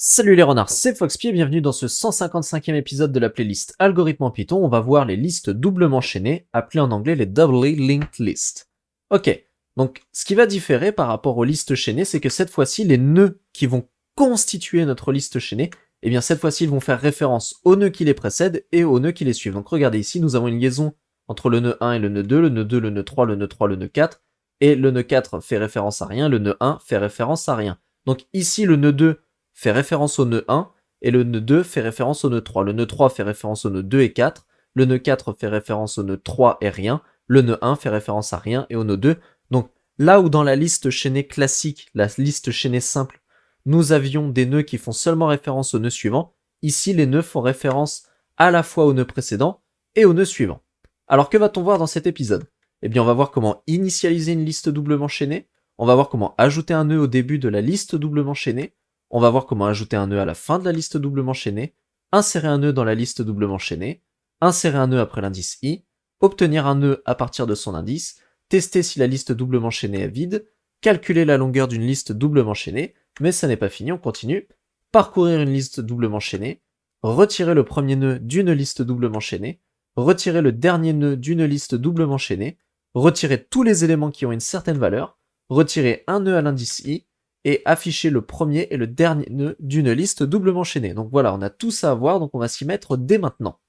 Salut les renards, c'est Foxpy et bienvenue dans ce 155e épisode de la playlist Algorithme en Python. On va voir les listes doublement chaînées, appelées en anglais les doubly linked lists. Ok, donc ce qui va différer par rapport aux listes chaînées, c'est que cette fois-ci, les nœuds qui vont constituer notre liste chaînée, eh bien cette fois-ci, ils vont faire référence aux nœuds qui les précèdent et aux nœuds qui les suivent. Donc regardez ici, nous avons une liaison entre le nœud 1 et le nœud 2, le nœud 2, le nœud 3, le nœud 3, le nœud 4, et le nœud 4 fait référence à rien, le nœud 1 fait référence à rien. Donc ici, le nœud 2 fait référence au nœud 1, et le nœud 2 fait référence au nœud 3. Le nœud 3 fait référence au nœud 2 et 4, le nœud 4 fait référence au nœud 3 et rien, le nœud 1 fait référence à rien et au nœud 2. Donc là où dans la liste chaînée classique, la liste chaînée simple, nous avions des nœuds qui font seulement référence au nœud suivant, ici les nœuds font référence à la fois au nœud précédent et au nœud suivant. Alors que va-t-on voir dans cet épisode? Eh bien on va voir comment initialiser une liste doublement chaînée, on va voir comment ajouter un nœud au début de la liste doublement chaînée, on va voir comment ajouter un nœud à la fin de la liste doublement chaînée, insérer un nœud dans la liste doublement chaînée, insérer un nœud après l'indice i, obtenir un nœud à partir de son indice, tester si la liste doublement chaînée est vide, calculer la longueur d'une liste doublement chaînée, mais ça n'est pas fini, on continue, parcourir une liste doublement chaînée, retirer le premier nœud d'une liste doublement chaînée, retirer le dernier nœud d'une liste doublement chaînée, retirer tous les éléments qui ont une certaine valeur, retirer un nœud à l'indice i, et afficher le premier et le dernier nœud d'une liste doublement chaînée. Donc voilà, on a tout ça à voir, donc on va s'y mettre dès maintenant.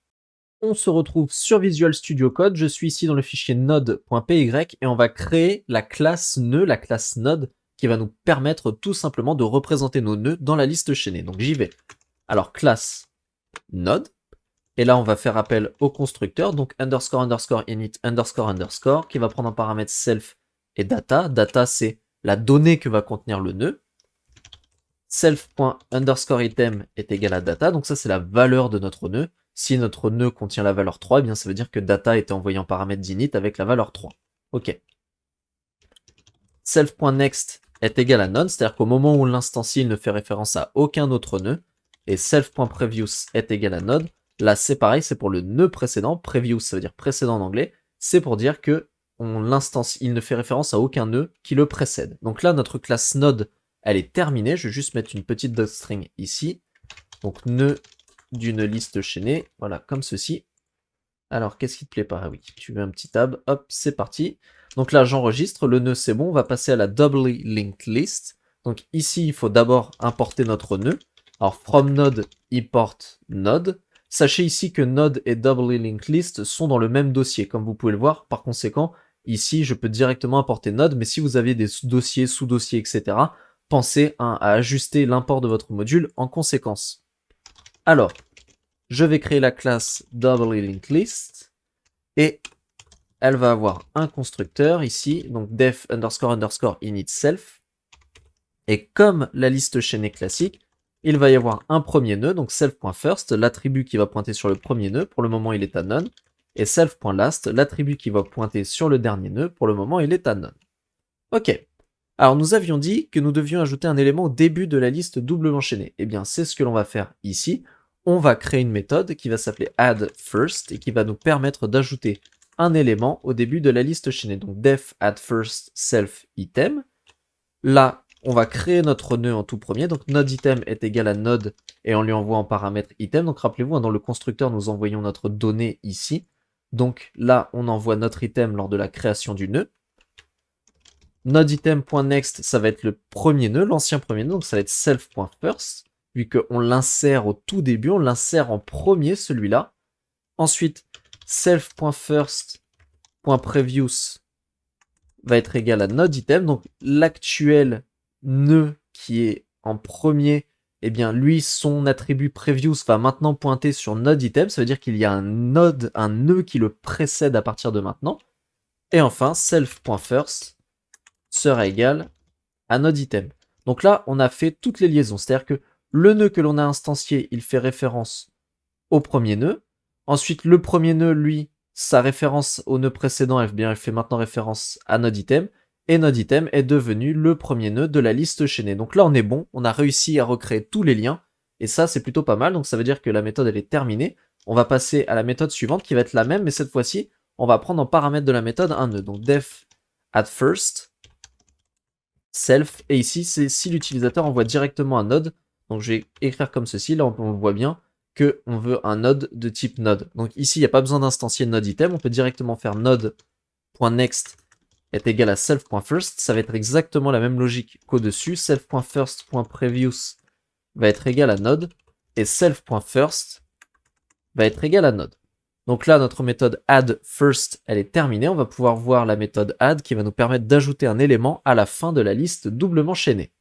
On se retrouve sur Visual Studio Code, je suis ici dans le fichier node.py et on va créer la classe nœud, la classe node, qui va nous permettre tout simplement de représenter nos nœuds dans la liste chaînée. Donc j'y vais. Alors classe node, et là on va faire appel au constructeur, donc underscore underscore init underscore underscore, qui va prendre en paramètre self et data. Data c'est la donnée que va contenir le nœud. Self.underscore_item est égal à data, donc ça c'est la valeur de notre nœud. Si notre nœud contient la valeur 3, eh bien ça veut dire que data était envoyé en paramètre d'init avec la valeur 3. Ok. Self.next est égal à none, c'est-à-dire qu'au moment où l'instancier il ne fait référence à aucun autre nœud, et self.previous est égal à node, là c'est pareil, c'est pour le nœud précédent, previous ça veut dire précédent en anglais, c'est pour dire que il ne fait référence à aucun nœud qui le précède. Donc là, notre classe node, elle est terminée. Je vais juste mettre une petite docstring ici. Donc nœud d'une liste chaînée, voilà, comme ceci. Alors, qu'est-ce qui te plaît pas? Ah oui, tu veux un petit tab, hop, c'est parti. Donc là, j'enregistre, le nœud c'est bon, on va passer à la doubly linked list. Donc ici, il faut d'abord importer notre nœud. Alors, from node, import node. Sachez ici que node et doubly linked list sont dans le même dossier, comme vous pouvez le voir. Par conséquent, ici, je peux directement importer node, mais si vous avez des dossiers, sous-dossiers, etc., pensez à ajuster l'import de votre module en conséquence. Alors, je vais créer la classe doubly linked list, et elle va avoir un constructeur ici, donc def underscore underscore init self, et comme la liste chaînée classique, il va y avoir un premier nœud, donc self.first, l'attribut qui va pointer sur le premier nœud, pour le moment il est à none, et self.last, l'attribut qui va pointer sur le dernier nœud, pour le moment il est à none. Ok, alors nous avions dit que nous devions ajouter un élément au début de la liste doublement chaînée. Eh bien c'est ce que l'on va faire ici, on va créer une méthode qui va s'appeler addFirst, et qui va nous permettre d'ajouter un élément au début de la liste chaînée, donc def addFirst self item. Là, on va créer notre nœud en tout premier, donc node_item est égal à node, et on lui envoie en paramètre item. Donc rappelez-vous, dans le constructeur, nous envoyons notre donnée ici. Donc là, on envoie notre item lors de la création du nœud. Node_item.next, ça va être le premier nœud, l'ancien premier nœud, donc ça va être self.first, vu qu'on l'insère au tout début, on l'insère en premier, celui-là. Ensuite, self.first.previous va être égal à node_item, donc l'actuel nœud qui est en premier, eh bien lui, son attribut previous va maintenant pointer sur node_item, ça veut dire qu'il y a un nœud qui le précède à partir de maintenant. Et enfin, self.first sera égal à node_item. Donc là, on a fait toutes les liaisons, c'est-à-dire que le nœud que l'on a instancié, il fait référence au premier nœud. Ensuite, le premier nœud, lui, sa référence au nœud précédent, eh bien, elle fait maintenant référence à node_item. Et node_item est devenu le premier nœud de la liste chaînée. Donc là, on est bon, on a réussi à recréer tous les liens, et ça, c'est plutôt pas mal, donc ça veut dire que la méthode, elle est terminée. On va passer à la méthode suivante, qui va être la même, mais cette fois-ci, on va prendre en paramètre de la méthode un nœud. Donc def addFirst, self, et ici, c'est si l'utilisateur envoie directement un node, Donc je vais écrire comme ceci, là on voit bien qu'on veut un node de type node. Donc ici, il n'y a pas besoin d'instancier node item, on peut directement faire node.next est égal à self.first, ça va être exactement la même logique qu'au-dessus, self.first.previous va être égal à node, et self.first va être égal à node. Donc là, notre méthode addFirst, elle est terminée. On va pouvoir voir la méthode add qui va nous permettre d'ajouter un élément à la fin de la liste doublement chaînée.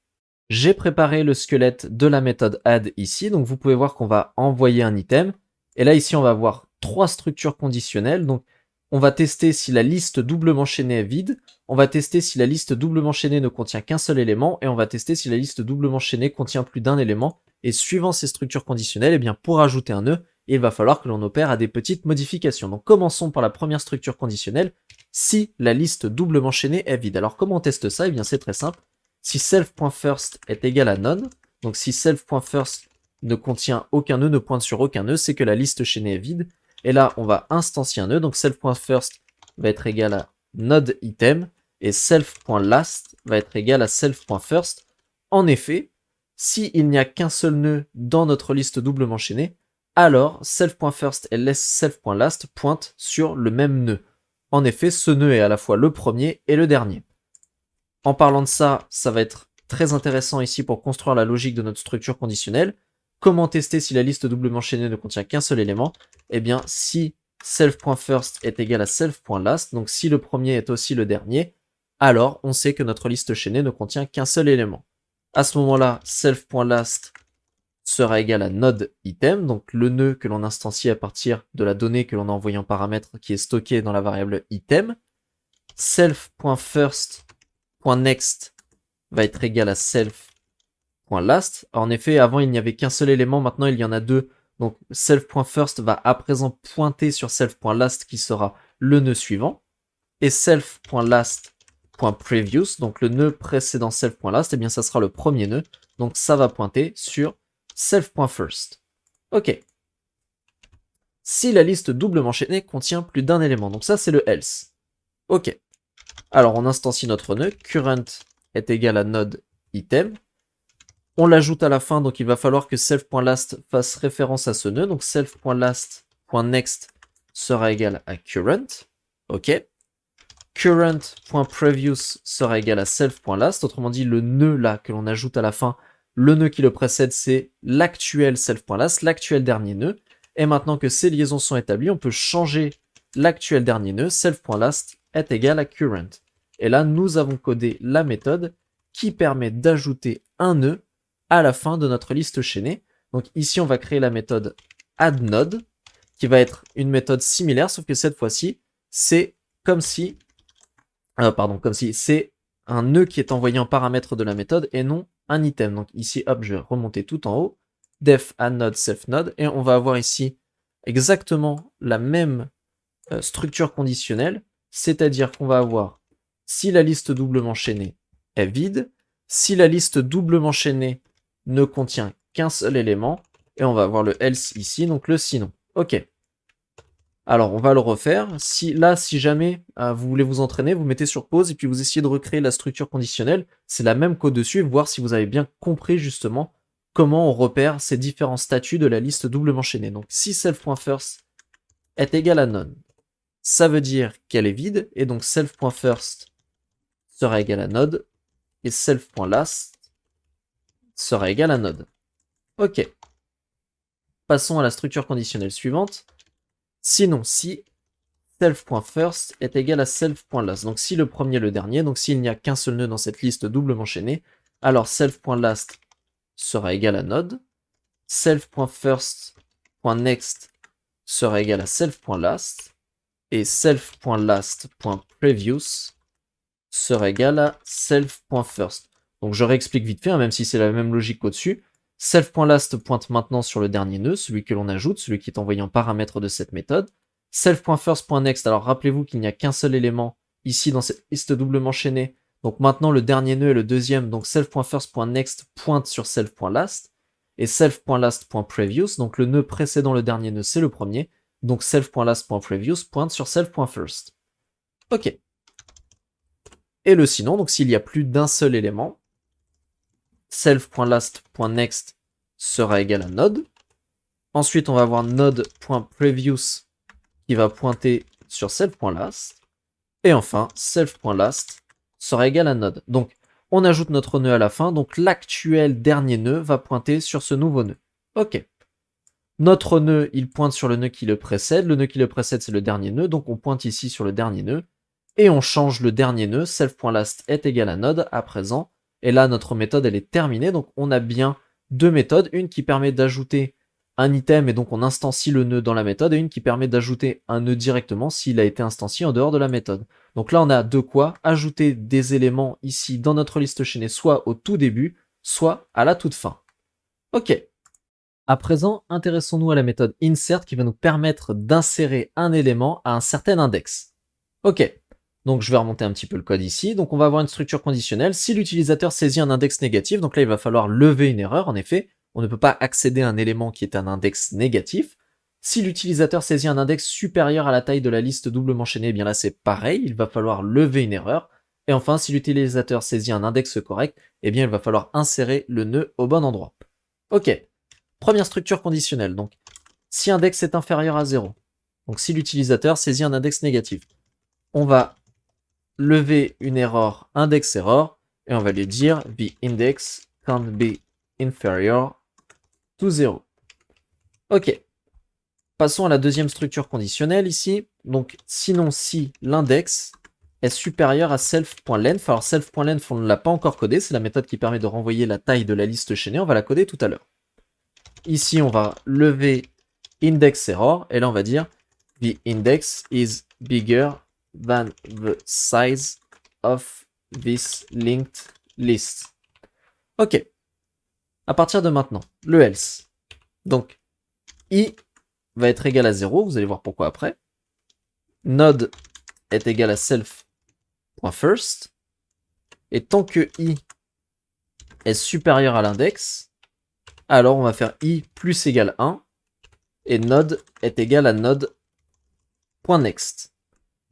J'ai préparé le squelette de la méthode add ici. Donc vous pouvez voir qu'on va envoyer un item. Et là, ici, on va avoir 3 structures conditionnelles. Donc on va tester si la liste doublement chaînée est vide. On va tester si la liste doublement chaînée ne contient qu'un seul élément. Et on va tester si la liste doublement chaînée contient plus d'un élément. Et suivant ces structures conditionnelles, eh bien, pour ajouter un nœud, il va falloir que l'on opère à des petites modifications. Donc commençons par la première structure conditionnelle, si la liste doublement chaînée est vide. Alors comment on teste ça? Eh bien c'est très simple. Si self.first est égal à none, donc si self.first ne contient aucun nœud, ne pointe sur aucun nœud, c'est que la liste chaînée est vide. Et là, on va instancier un nœud, donc self.first va être égal à node item, et self.last va être égal à self.first. En effet, s'il n'y a qu'un seul nœud dans notre liste doublement chaînée, alors self.first et self.last pointent sur le même nœud. En effet, ce nœud est à la fois le premier et le dernier. En parlant de ça, ça va être très intéressant ici pour construire la logique de notre structure conditionnelle. Comment tester si la liste doublement chaînée ne contient qu'un seul élément? Eh bien, si self.first est égal à self.last, donc si le premier est aussi le dernier, alors on sait que notre liste chaînée ne contient qu'un seul élément. À ce moment-là, self.last sera égal à node item, donc le nœud que l'on instancie à partir de la donnée que l'on a envoyée en paramètre qui est stockée dans la variable item. Self.first.next va être égal à self.last. En effet, avant il n'y avait qu'un seul élément, maintenant il y en a deux. Donc self.first va à présent pointer sur self.last qui sera le nœud suivant. Et self.last.previous, donc le nœud précédent self.last, et bien ça sera le premier nœud. Donc ça va pointer sur self.first. Ok. Si la liste doublement chaînée contient plus d'un élément, donc ça c'est le else. Ok. Alors on instancie notre nœud, current est égal à node item. On l'ajoute à la fin, donc il va falloir que self.last fasse référence à ce nœud. Donc self.last.next sera égal à current. Ok. Current.previous sera égal à self.last. Autrement dit, le nœud là que l'on ajoute à la fin, le nœud qui le précède, c'est l'actuel self.last, l'actuel dernier nœud. Et maintenant que ces liaisons sont établies, on peut changer l'actuel dernier nœud, self.last est égal à current. Et là, nous avons codé la méthode qui permet d'ajouter un nœud à la fin de notre liste chaînée. Donc ici, on va créer la méthode addNode, qui va être une méthode similaire, sauf que cette fois-ci, c'est comme si c'est un nœud qui est envoyé en paramètre de la méthode et non un item. Donc ici, hop, je vais remonter tout en haut, def addNode selfNode, et on va avoir ici exactement la même structure conditionnelle, c'est-à-dire qu'on va avoir si la liste doublement chaînée est vide, si la liste doublement chaînée ne contient qu'un seul élément, et on va avoir le else ici, donc le sinon. Ok. Alors, on va le refaire. Si jamais vous voulez vous entraîner, vous mettez sur pause et puis vous essayez de recréer la structure conditionnelle. C'est la même code dessus, voir si vous avez bien compris justement comment on repère ces différents statuts de la liste doublement chaînée. Donc, si self.first est égal à none, ça veut dire qu'elle est vide, et donc self.first sera égal à node, et self.last sera égal à node. Ok. Passons à la structure conditionnelle suivante. Sinon, si self.first est égal à self.last, donc si le premier est le dernier, donc s'il n'y a qu'un seul nœud dans cette liste doublement chaînée, alors self.last sera égal à node, self.first.next sera égal à self.last, et self.last.previous sera égal à self.first. Donc je réexplique vite fait, hein, même si c'est la même logique qu'au-dessus. Self.last pointe maintenant sur le dernier nœud, celui que l'on ajoute, celui qui est envoyé en paramètre de cette méthode. Self.first.next, alors rappelez-vous qu'il n'y a qu'un seul élément ici dans cette liste doublement chaînée. Donc maintenant le dernier nœud est le deuxième, donc self.first.next pointe sur self.last. Et self.last.previous, donc le nœud précédant le dernier nœud, c'est le premier. Donc self.last.previous pointe sur self.first. Ok. Et le sinon, donc s'il y a plus d'un seul élément, self.last.next sera égal à node. Ensuite, on va avoir node.previous qui va pointer sur self.last. Et enfin, self.last sera égal à node. Donc, on ajoute notre nœud à la fin. Donc, l'actuel dernier nœud va pointer sur ce nouveau nœud. Ok. Notre nœud, il pointe sur le nœud qui le précède. Le nœud qui le précède, c'est le dernier nœud. Donc, on pointe ici sur le dernier nœud. Et on change le dernier nœud. Self.last est égal à node à présent. Et là, notre méthode, elle est terminée. Donc, on a bien deux méthodes. Une qui permet d'ajouter un item et donc on instancie le nœud dans la méthode. Et une qui permet d'ajouter un nœud directement s'il a été instancié en dehors de la méthode. Donc là, on a de quoi ajouter des éléments ici dans notre liste chaînée, soit au tout début, soit à la toute fin. Ok. À présent, intéressons-nous à la méthode insert qui va nous permettre d'insérer un élément à un certain index. Ok. Donc je vais remonter un petit peu le code ici. Donc on va avoir une structure conditionnelle. Si l'utilisateur saisit un index négatif, donc là il va falloir lever une erreur. En effet, on ne peut pas accéder à un élément qui est un index négatif. Si l'utilisateur saisit un index supérieur à la taille de la liste doublement enchaînée, eh bien là c'est pareil, il va falloir lever une erreur. Et enfin, si l'utilisateur saisit un index correct, eh bien il va falloir insérer le nœud au bon endroit. Ok, première structure conditionnelle, donc si index est inférieur à 0, donc si l'utilisateur saisit un index négatif, on va lever une erreur index error, et on va lui dire the index can't be inferior to 0. Ok. Passons à la deuxième structure conditionnelle ici. Donc, sinon, si l'index est supérieur à self.length, alors self.length, on ne l'a pas encore codé, c'est la méthode qui permet de renvoyer la taille de la liste chaînée, on va la coder tout à l'heure. Ici, on va lever index error, et là, on va dire the index is bigger than the size of this linked list. Ok. À partir de maintenant, le else. Donc, i va être égal à 0, vous allez voir pourquoi après. Node est égal à self.first. Et tant que i est supérieur à l'index, alors on va faire i plus égal 1. Et node est égal à node.next.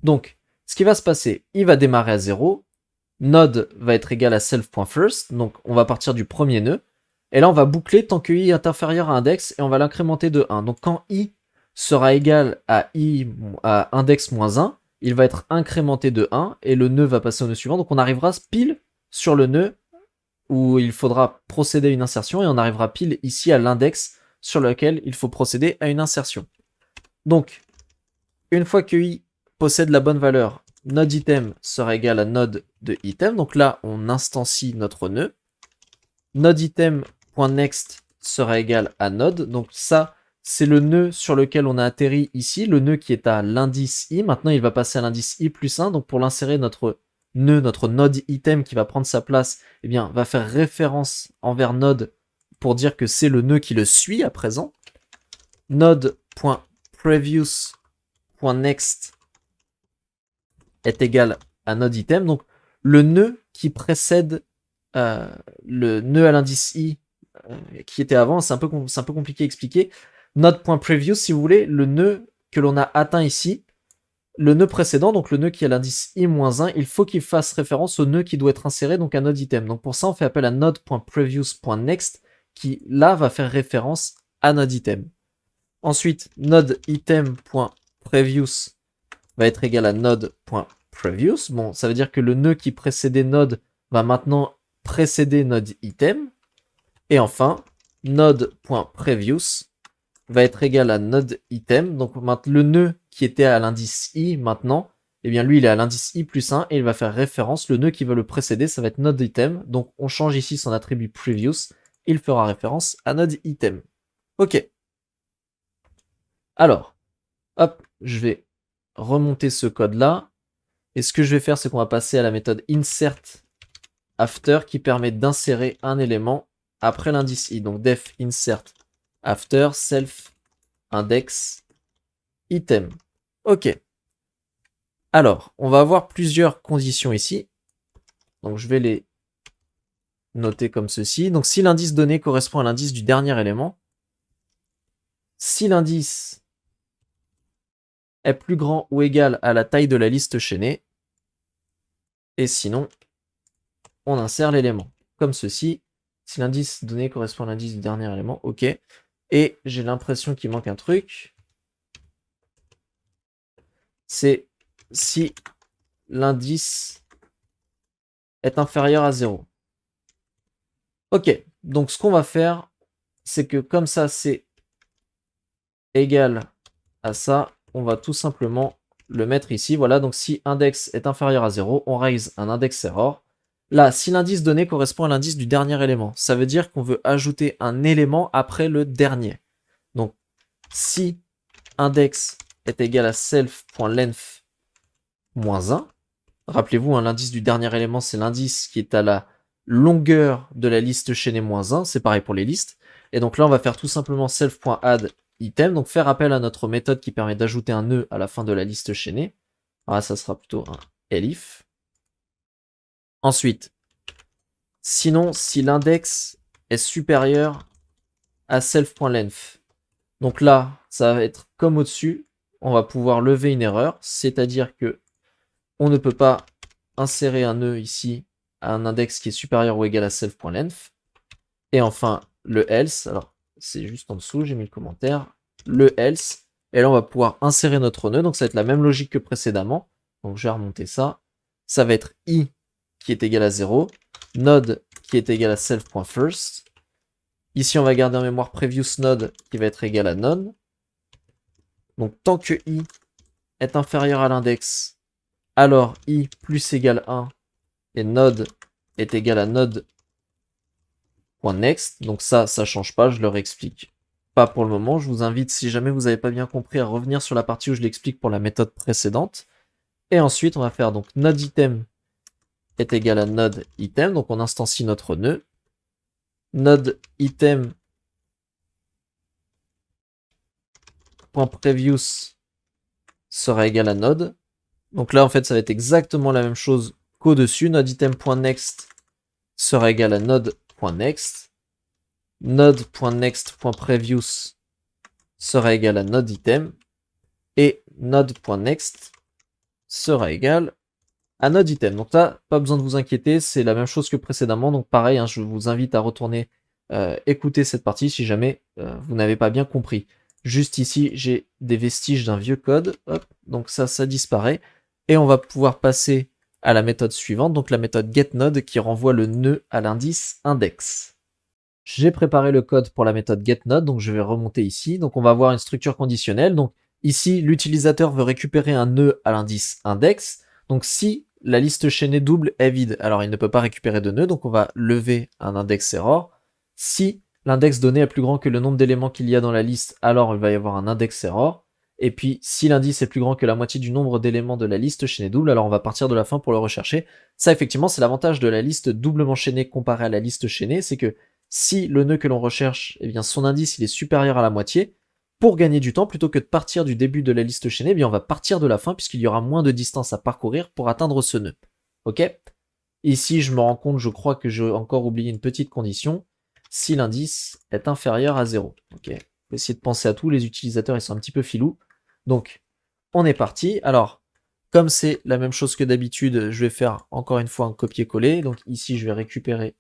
Donc, ce qui va se passer, i va démarrer à 0. Node va être égal à self.first. Donc, on va partir du premier nœud. Et là, on va boucler tant que i est inférieur à index et on va l'incrémenter de 1. Donc, quand i sera égal à index moins 1, il va être incrémenté de 1 et le nœud va passer au nœud suivant. Donc, on arrivera pile sur le nœud où il faudra procéder à une insertion et on arrivera pile ici à l'index sur lequel il faut procéder à une insertion. Donc, une fois que i possède la bonne valeur, node item sera égal à node de item. Donc là, on instancie notre nœud. Node item.next sera égal à node. Donc ça, c'est le nœud sur lequel on a atterri ici, le nœud qui est à l'indice i. Maintenant, il va passer à l'indice i plus 1. Donc pour l'insérer, notre nœud, notre node item qui va prendre sa place, eh bien, va faire référence envers node pour dire que c'est le nœud qui le suit à présent. Node.previous.next est égal à node item. Donc le nœud qui précède le nœud à l'indice i qui était avant, c'est un peu compliqué à expliquer. Node.previous, si vous voulez, le nœud que l'on a atteint ici, le nœud précédent, donc le nœud qui a l'indice i-1, il faut qu'il fasse référence au nœud qui doit être inséré, donc à node item. Donc pour ça, on fait appel à node.previous.next qui là va faire référence à node item. Ensuite, node item.previous va être égal à node.previous. Bon, ça veut dire que le nœud qui précédait node va maintenant précéder node item. Et enfin, node.previous va être égal à node item. Donc le nœud qui était à l'indice i maintenant, eh bien lui il est à l'indice i plus 1 et il va faire référence, le nœud qui va le précéder, ça va être node item. Donc on change ici son attribut previous, il fera référence à node item. Ok. Alors, hop, je vais remonter ce code là. Et ce que je vais faire, c'est qu'on va passer à la méthode insert after qui permet d'insérer un élément après l'indice i. Donc def insert after self index item. Ok. Alors, on va avoir plusieurs conditions ici. Donc je vais les noter comme ceci. Donc si l'indice donné correspond à l'indice du dernier élément, si l'indice est plus grand ou égal à la taille de la liste chaînée, et sinon, on insère l'élément, comme ceci. Si l'indice donné correspond à l'indice du dernier élément, ok. Et j'ai l'impression qu'il manque un truc. C'est si l'indice est inférieur à 0. Ok, donc ce qu'on va faire, c'est que comme ça c'est égal à ça, on va tout simplement le mettre ici. Voilà, donc si index est inférieur à 0, on raise un index error. Là, si l'indice donné correspond à l'indice du dernier élément, ça veut dire qu'on veut ajouter un élément après le dernier. Donc, si index est égal à self.length moins 1, rappelez-vous, hein, l'indice du dernier élément, c'est l'indice qui est à la longueur de la liste chaînée moins 1, c'est pareil pour les listes. Et donc là, on va faire tout simplement self.add item, donc faire appel à notre méthode qui permet d'ajouter un nœud à la fin de la liste chaînée. Alors ça sera plutôt un elif. Ensuite, sinon, si l'index est supérieur à self.length, donc là, ça va être comme au-dessus, on va pouvoir lever une erreur, c'est-à-dire que on ne peut pas insérer un nœud ici à un index qui est supérieur ou égal à self.length. Et enfin, le else, alors c'est juste en dessous, j'ai mis le commentaire, le else, et là on va pouvoir insérer notre nœud, donc ça va être la même logique que précédemment. Donc je vais remonter ça. Ça va être i qui est égal à 0, node qui est égal à self.first. Ici on va garder en mémoire previous node qui va être égal à none. Donc tant que i est inférieur à l'index, alors i plus égal 1 et node est égal à node.next. Donc ça change pas, je le réexplique pas pour le moment. Je vous invite, si jamais vous n'avez pas bien compris, à revenir sur la partie où je l'explique pour la méthode précédente. Et ensuite, on va faire donc node_item est égal à node_item. Donc on instancie notre nœud. node_item.previous sera égal à node. Donc là, en fait, ça va être exactement la même chose qu'au-dessus. node_item.next sera égal à node.next. Node.next.previous sera égal à node_item. Et node.next sera égal à node_item. Donc là, pas besoin de vous inquiéter, c'est la même chose que précédemment. Donc pareil, hein, je vous invite à retourner écouter cette partie si jamais vous n'avez pas bien compris. Juste ici, j'ai des vestiges d'un vieux code. Hop, donc ça disparaît. Et on va pouvoir passer à la méthode suivante, donc la méthode getNode qui renvoie le nœud à l'indice index. J'ai préparé le code pour la méthode getNode, donc je vais remonter ici. Donc on va avoir une structure conditionnelle. Donc ici, l'utilisateur veut récupérer un nœud à l'indice index. Donc si la liste chaînée double est vide, alors il ne peut pas récupérer de nœud, donc on va lever un index error. Si l'index donné est plus grand que le nombre d'éléments qu'il y a dans la liste, alors il va y avoir un index error. Et puis, si l'indice est plus grand que la moitié du nombre d'éléments de la liste chaînée double, alors on va partir de la fin pour le rechercher. Ça, effectivement, c'est l'avantage de la liste doublement chaînée comparée à la liste chaînée, c'est que si le nœud que l'on recherche, eh bien, son indice il est supérieur à la moitié, pour gagner du temps, plutôt que de partir du début de la liste chaînée, eh bien, on va partir de la fin puisqu'il y aura moins de distance à parcourir pour atteindre ce nœud. Ok? Ici, je me rends compte, je crois que j'ai encore oublié une petite condition. Si l'indice est inférieur à 0. Ok? Faut essayer de penser à tout, les utilisateurs ils sont un petit peu filous. Donc, on est parti. Alors, comme c'est la même chose que d'habitude, je vais faire encore une fois un copier-coller. Donc ici, je vais récupérer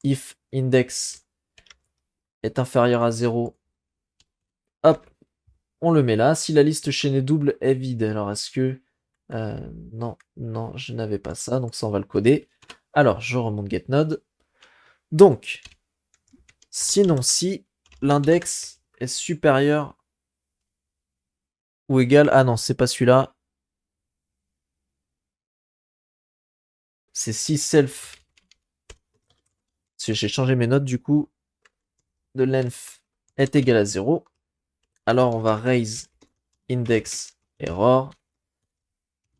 if index est inférieur à 0. Hop, on le met là. Si la liste chaînée double est vide, alors est-ce que... non, je n'avais pas ça, donc ça on va le coder. Alors, je remonte getNode. Donc, sinon si l'index est supérieur ou égal... Ah non, c'est pas celui-là. C'est si self... Si j'ai changé mes notes du coup, de length est égal à 0. Alors on va raise index error.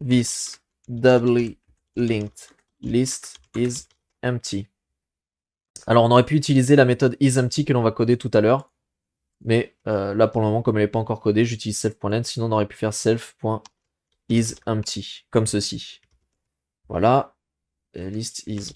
This doubly linked list is empty. Alors on aurait pu utiliser la méthode isEmpty que l'on va coder tout à l'heure. Mais là pour le moment, comme elle n'est pas encore codée, j'utilise self.length. Sinon on aurait pu faire self.isEmpty, comme ceci. Voilà. List is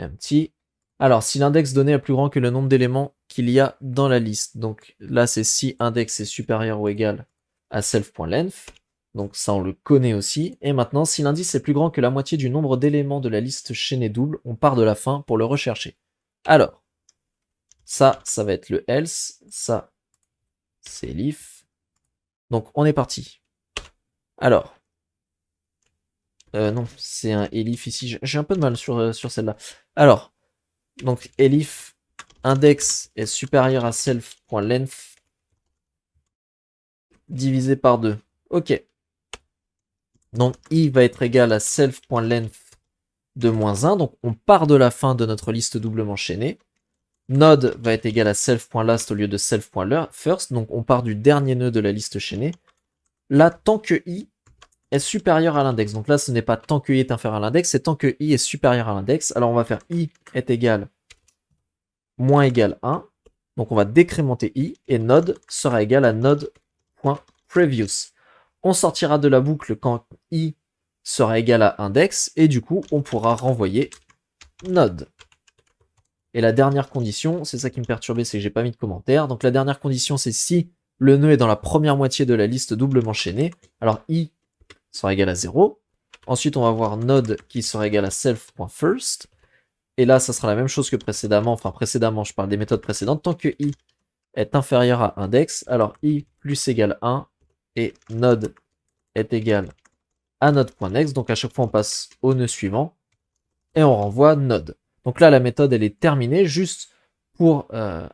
empty. Alors si l'index donné est plus grand que le nombre d'éléments qu'il y a dans la liste. Donc là c'est si index est supérieur ou égal à self.length. Donc ça on le connaît aussi. Et maintenant si l'indice est plus grand que la moitié du nombre d'éléments de la liste chaînée double, on part de la fin pour le rechercher. Alors, Ça va être le else. Ça, c'est elif. Donc, on est parti. Alors. Non, c'est un elif ici. J'ai un peu de mal sur celle-là. Alors. Donc, elif index est supérieur à self.length divisé par 2. Ok. Donc, i va être égal à self.length de moins 1. Donc, on part de la fin de notre liste doublement chaînée. Node va être égal à self.last au lieu de self.first. Donc, on part du dernier nœud de la liste chaînée. Là, tant que i est supérieur à l'index. Donc là, ce n'est pas tant que i est inférieur à l'index, c'est tant que i est supérieur à l'index. Alors, on va faire i est égal moins égal 1. Donc, on va décrémenter i et node sera égal à node.previous. On sortira de la boucle quand i sera égal à index et du coup, on pourra renvoyer node. Et la dernière condition, c'est ça qui me perturbait, c'est que j'ai pas mis de commentaire. Donc la dernière condition, c'est si le nœud est dans la première moitié de la liste doublement chaînée, alors i sera égal à 0. Ensuite, on va voir node qui sera égal à self.first. Et là, ça sera la même chose que précédemment. Enfin, précédemment, je parle des méthodes précédentes. Tant que i est inférieur à index, alors i plus égale 1 et node est égal à node.next. Donc à chaque fois, on passe au nœud suivant et on renvoie node. Donc là, la méthode, elle est terminée. Juste pour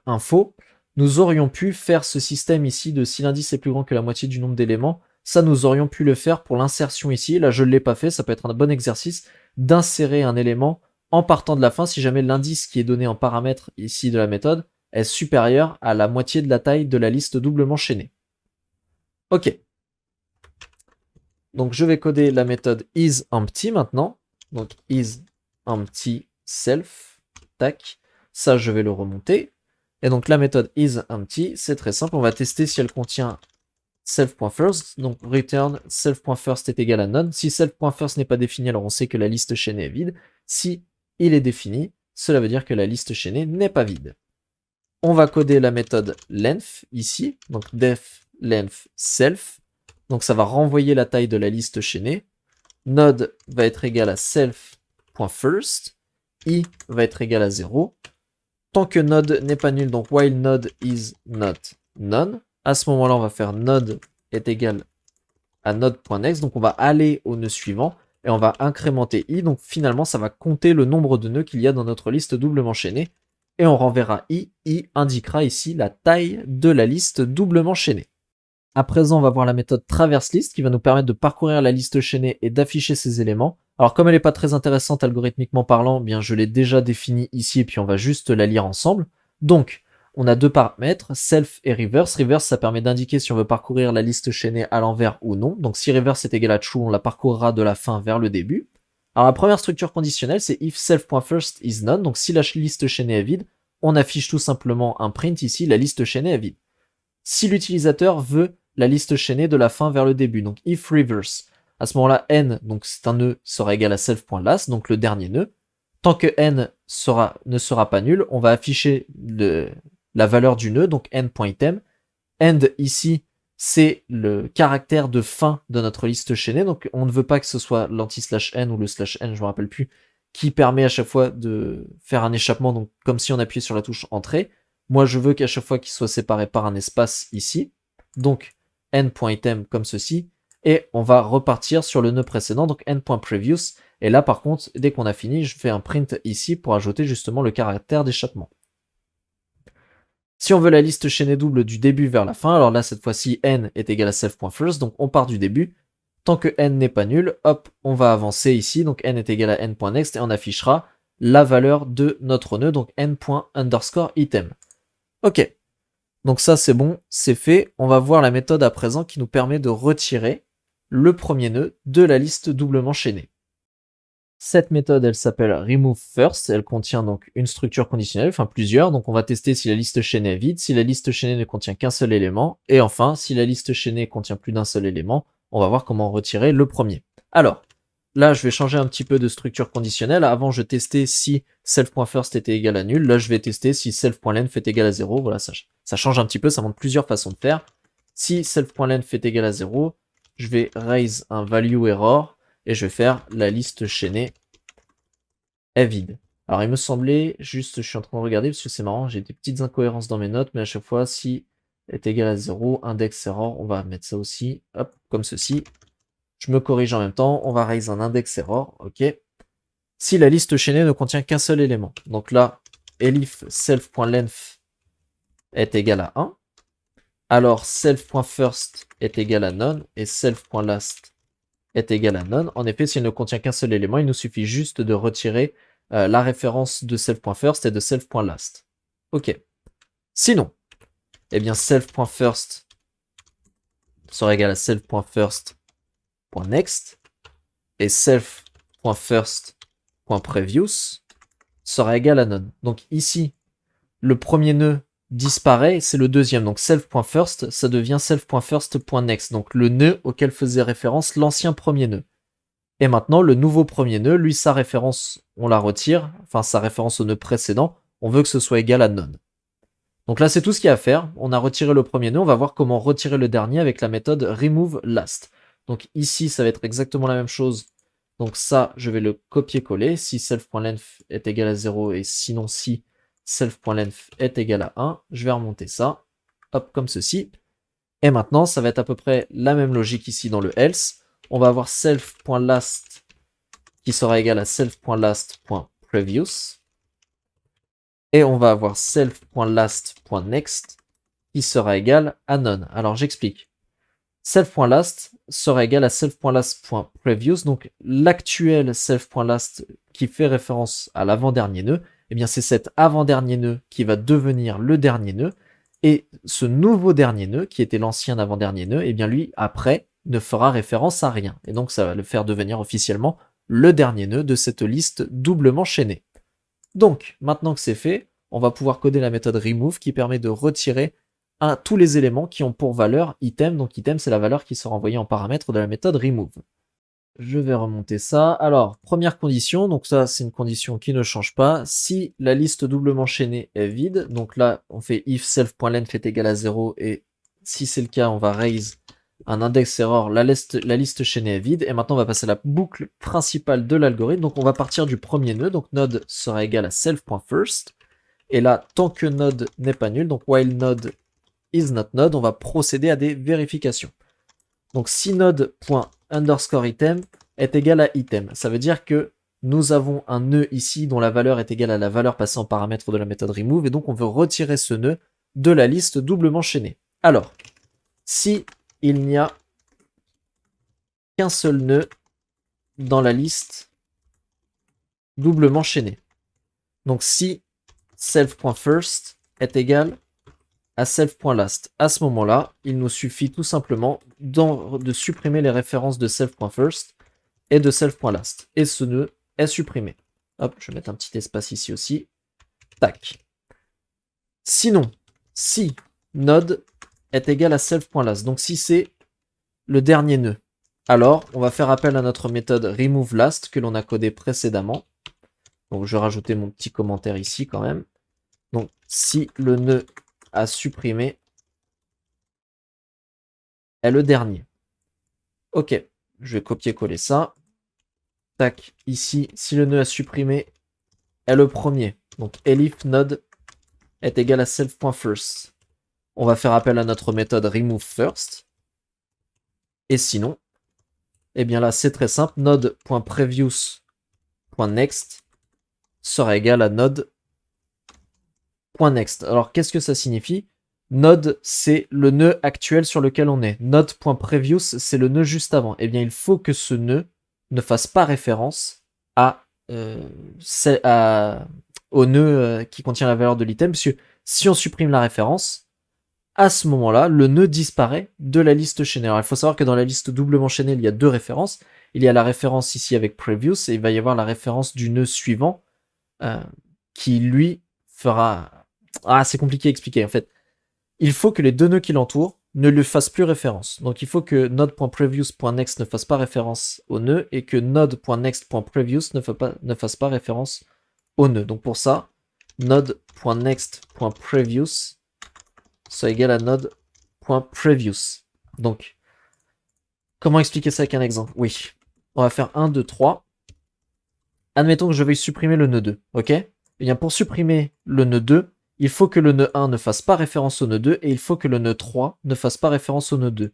info, nous aurions pu faire ce système ici de si l'indice est plus grand que la moitié du nombre d'éléments. Ça, nous aurions pu le faire pour l'insertion ici. Là, je ne l'ai pas fait. Ça peut être un bon exercice d'insérer un élément en partant de la fin si jamais l'indice qui est donné en paramètre ici de la méthode est supérieur à la moitié de la taille de la liste doublement chaînée. Ok. Donc, je vais coder la méthode isEmpty maintenant. Donc, isEmpty self. Tac. Ça, je vais le remonter. Et donc, la méthode isEmpty, c'est très simple. On va tester si elle contient self.first. Donc, return self.first est égal à none. Si self.first n'est pas défini, alors on sait que la liste chaînée est vide. Si il est défini, cela veut dire que la liste chaînée n'est pas vide. On va coder la méthode length ici. Donc, def length self. Donc, ça va renvoyer la taille de la liste chaînée. Node va être égal à self.first. I va être égal à 0. Tant que node n'est pas nul, donc while node is not none, à ce moment-là, on va faire node est égal à node.next. Donc, on va aller au nœud suivant et on va incrémenter i. Donc, finalement, ça va compter le nombre de nœuds qu'il y a dans notre liste doublement chaînée. Et on renverra i. I indiquera ici la taille de la liste doublement chaînée. À présent, on va voir la méthode traverse list qui va nous permettre de parcourir la liste chaînée et d'afficher ses éléments. Alors comme elle n'est pas très intéressante algorithmiquement parlant, bien je l'ai déjà définie ici et puis on va juste la lire ensemble. Donc, on a deux paramètres, self et reverse. Reverse, ça permet d'indiquer si on veut parcourir la liste chaînée à l'envers ou non. Donc si reverse est égal à true, on la parcourra de la fin vers le début. Alors la première structure conditionnelle, c'est if self.first is none. Donc si la liste chaînée est vide, on affiche tout simplement un print ici, la liste chaînée est vide. Si l'utilisateur veut la liste chaînée de la fin vers le début, donc if reverse, à ce moment-là, n, donc c'est un nœud, sera égal à self.last, donc le dernier nœud. Tant que n ne sera pas nul, on va afficher la valeur du nœud, donc n.item. End ici, c'est le caractère de fin de notre liste chaînée, donc on ne veut pas que ce soit l'anti-n ou le /n, je me rappelle plus, qui permet à chaque fois de faire un échappement, donc comme si on appuyait sur la touche entrée. Moi, je veux qu'à chaque fois qu'il soit séparé par un espace ici, donc n.item comme ceci, et on va repartir sur le nœud précédent, donc n.previous, et là par contre, dès qu'on a fini, je fais un print ici pour ajouter justement le caractère d'échappement. Si on veut la liste chaînée double du début vers la fin, alors là cette fois-ci n est égal à self.first, donc on part du début. Tant que n n'est pas nul, hop, on va avancer ici, donc n est égal à n.next, et on affichera la valeur de notre nœud, donc n._item. Ok, donc ça c'est bon, c'est fait. On va voir la méthode à présent qui nous permet de retirer le premier nœud de la liste doublement chaînée. Cette méthode, elle s'appelle remove first, elle contient donc une structure conditionnelle, enfin plusieurs, donc on va tester si la liste chaînée est vide, si la liste chaînée ne contient qu'un seul élément, et enfin, si la liste chaînée contient plus d'un seul élément, on va voir comment retirer le premier. Alors, là je vais changer un petit peu de structure conditionnelle, avant je testais si self.first était égal à nul, là je vais tester si self.length est égal à 0, voilà, ça change un petit peu, ça montre plusieurs façons de faire. Si self.length est égal à 0, je vais raise un value error, et je vais faire la liste chaînée est vide. Alors il me semblait, juste je suis en train de regarder parce que c'est marrant, j'ai des petites incohérences dans mes notes, mais à chaque fois, si est égal à 0, index error, on va mettre ça aussi, hop, comme ceci. Je me corrige en même temps, on va raise un index error, ok. Si la liste chaînée ne contient qu'un seul élément, donc là, elif self.length est égal à 1, alors self.first est égal à none et self.last est égal à none. En effet, s'il ne contient qu'un seul élément, il nous suffit juste de retirer la référence de self.first et de self.last. Ok. Sinon, eh bien self.first sera égal à self.first.next et self.first.previous sera égal à none. Donc ici, le premier nœud disparaît, c'est le deuxième. Donc self.first, ça devient self.first.next. Donc le nœud auquel faisait référence l'ancien premier nœud. Et maintenant, le nouveau premier nœud, lui, sa référence, on la retire. Enfin, sa référence au nœud précédent, on veut que ce soit égal à none. Donc là, c'est tout ce qu'il y a à faire. On a retiré le premier nœud. On va voir comment retirer le dernier avec la méthode remove last. Donc ici, ça va être exactement la même chose. Donc ça, je vais le copier-coller. Si self.length est égal à 0 et sinon si self.length est égal à 1, je vais remonter ça. Hop, comme ceci. Et maintenant, ça va être à peu près la même logique ici dans le else. On va avoir self.last qui sera égal à self.last.previous. Et on va avoir self.last.next qui sera égal à none. Alors j'explique. Self.last sera égal à self.last.previous, donc l'actuel self.last qui fait référence à l'avant-dernier nœud, eh bien c'est cet avant-dernier nœud qui va devenir le dernier nœud, et ce nouveau dernier nœud, qui était l'ancien avant-dernier nœud, eh bien lui, après, ne fera référence à rien. Et donc ça va le faire devenir officiellement le dernier nœud de cette liste doublement chaînée. Donc, maintenant que c'est fait, on va pouvoir coder la méthode remove qui permet de retirer tous les éléments qui ont pour valeur item. Donc item, c'est la valeur qui sera envoyée en paramètre de la méthode remove. Je vais remonter ça. Alors, première condition, donc ça c'est une condition qui ne change pas. Si la liste doublement chaînée est vide, donc là on fait if self.length est égal à 0 et si c'est le cas, on va raise un index error, la liste chaînée est vide, et maintenant on va passer à la boucle principale de l'algorithme. Donc on va partir du premier nœud, donc node sera égal à self.first, et là tant que node n'est pas nul, donc while node is not node, on va procéder à des vérifications. Donc si node._item est égal à item, ça veut dire que nous avons un nœud ici dont la valeur est égale à la valeur passée en paramètre de la méthode remove, et donc on veut retirer ce nœud de la liste doublement chaînée. Alors, si il n'y a qu'un seul nœud dans la liste doublement chaînée, donc si self.first est égal à self.last, à ce moment-là, il nous suffit tout simplement de supprimer les références de self.first et de self.last. Et ce nœud est supprimé. Hop, je vais mettre un petit espace ici aussi. Tac. Sinon, si node est égal à self.last, donc si c'est le dernier nœud, alors on va faire appel à notre méthode removeLast que l'on a codée précédemment. Donc je vais rajouter mon petit commentaire ici quand même. Donc si le nœud à supprimer est le dernier. Ok, je vais copier-coller ça. Tac, ici, si le nœud à supprimer est le premier, donc elif node est égal à self.first, on va faire appel à notre méthode removeFirst. Et sinon, eh bien là, c'est très simple, node.previous.next sera égal à node.next. Alors, qu'est-ce que ça signifie? Node, c'est le nœud actuel sur lequel on est. Node.previous, c'est le nœud juste avant. Eh bien, il faut que ce nœud ne fasse pas référence au nœud qui contient la valeur de l'item, puisque si on supprime la référence, à ce moment-là, le nœud disparaît de la liste chaînée. Alors, il faut savoir que dans la liste doublement chaînée, il y a deux références. Il y a la référence ici avec previous, et il va y avoir la référence du nœud suivant, qui lui fera... Ah, c'est compliqué à expliquer, en fait. Il faut que les deux nœuds qui l'entourent ne lui fassent plus référence. Donc il faut que node.previous.next ne fasse pas référence au nœud et que node.next.previous ne fasse pas référence au nœud. Donc pour ça, node.next.previous soit égal à node.previous. Donc, comment expliquer ça avec un exemple? Oui, on va faire 1, 2, 3. admettons que je veuille supprimer le nœud 2, ok? Eh bien, pour supprimer le nœud 2, il faut que le nœud 1 ne fasse pas référence au nœud 2 et il faut que le nœud 3 ne fasse pas référence au nœud 2.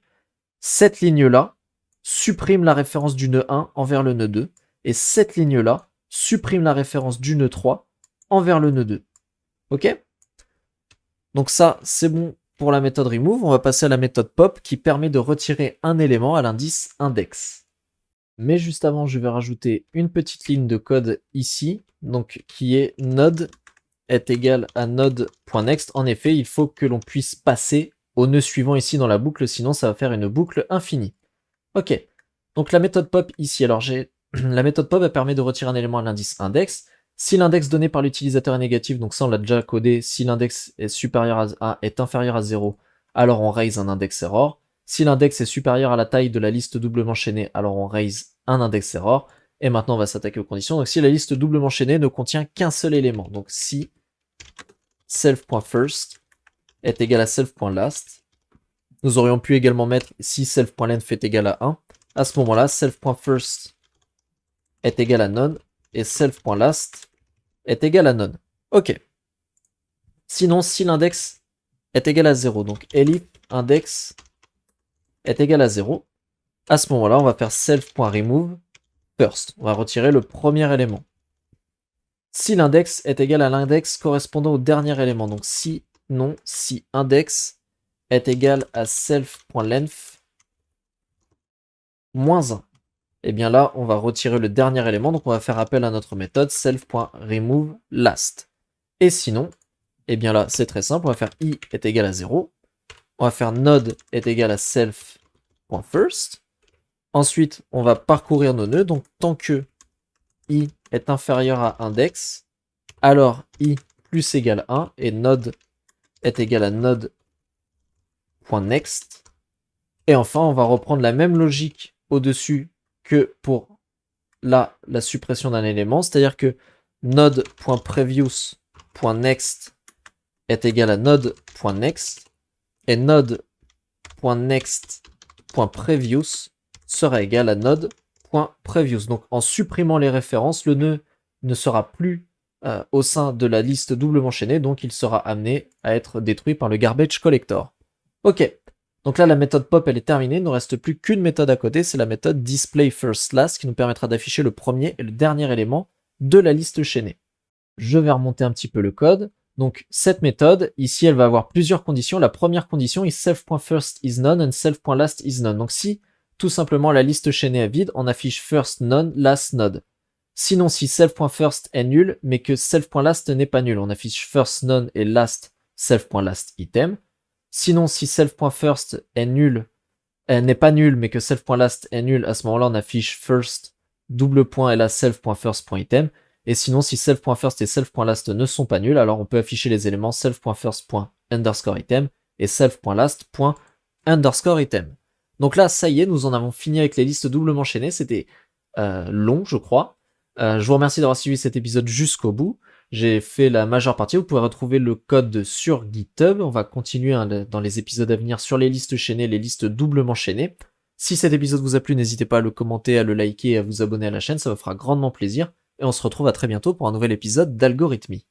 Cette ligne-là supprime la référence du nœud 1 envers le nœud 2 et cette ligne-là supprime la référence du nœud 3 envers le nœud 2. Ok? Donc ça, c'est bon pour la méthode remove. On va passer à la méthode pop qui permet de retirer un élément à l'indice index. Mais juste avant, je vais rajouter une petite ligne de code ici, donc qui est node est égal à node.next. En effet, il faut que l'on puisse passer au nœud suivant ici dans la boucle, sinon ça va faire une boucle infinie. Ok, donc la méthode pop ici, alors la méthode pop elle permet de retirer un élément à l'indice index. Si l'index donné par l'utilisateur est négatif, donc ça on l'a déjà codé, si l'index est supérieur à est inférieur à 0, alors on raise un index error. Si l'index est supérieur à la taille de la liste doublement chaînée, alors on raise un index error. Et maintenant on va s'attaquer aux conditions. Donc si la liste doublement chaînée ne contient qu'un seul élément, donc si self.first est égal à self.last, nous aurions pu également mettre si self.length est égal à 1. À ce moment-là, self.first est égal à none et self.last est égal à none. Ok. Sinon, si l'index est égal à 0, donc elif index est égal à 0, à ce moment-là, on va faire self.remove first. On va retirer le premier élément. Si l'index est égal à l'index correspondant au dernier élément, donc si index est égal à self.length moins 1, et bien là, on va retirer le dernier élément, donc on va faire appel à notre méthode self.removeLast. Et sinon, et bien là, c'est très simple, on va faire i est égal à 0, on va faire node est égal à self.first, ensuite, on va parcourir nos nœuds, donc tant que i est inférieur à index, alors i plus égale 1, et node est égal à node.next. Et enfin, on va reprendre la même logique au-dessus que pour la suppression d'un élément, c'est-à-dire que node.previous.next est égal à node.next, et node.next.previous sera égal à node.previous. Donc en supprimant les références, le nœud ne sera plus au sein de la liste doublement chaînée, donc il sera amené à être détruit par le garbage collector. Ok, donc là la méthode pop elle est terminée, il ne nous reste plus qu'une méthode à côté, c'est la méthode displayFirstLast qui nous permettra d'afficher le premier et le dernier élément de la liste chaînée. Je vais remonter un petit peu le code. Donc cette méthode, ici elle va avoir plusieurs conditions. La première condition est self.first is none and self.last is none. Donc si tout simplement la liste chaînée est vide, on affiche first none, last node. Sinon si self.first est nul, mais que self.last n'est pas nul, on affiche first none et last self.last item. Sinon si self.first est nul, n'est pas nul, mais que self.last est nul, à ce moment-là on affiche first double point et là self.first.item. Et sinon, si self.first et self.last ne sont pas nuls, alors on peut afficher les éléments self.first._item et self.last._item. Donc là, ça y est, nous en avons fini avec les listes doublement chaînées. C'était long, je crois. Je vous remercie d'avoir suivi cet épisode jusqu'au bout. J'ai fait la majeure partie. Vous pouvez retrouver le code sur GitHub. On va continuer dans les épisodes à venir sur les listes chaînées, les listes doublement chaînées. Si cet épisode vous a plu, n'hésitez pas à le commenter, à le liker et à vous abonner à la chaîne. Ça me fera grandement plaisir. Et on se retrouve à très bientôt pour un nouvel épisode d'Algorithmie.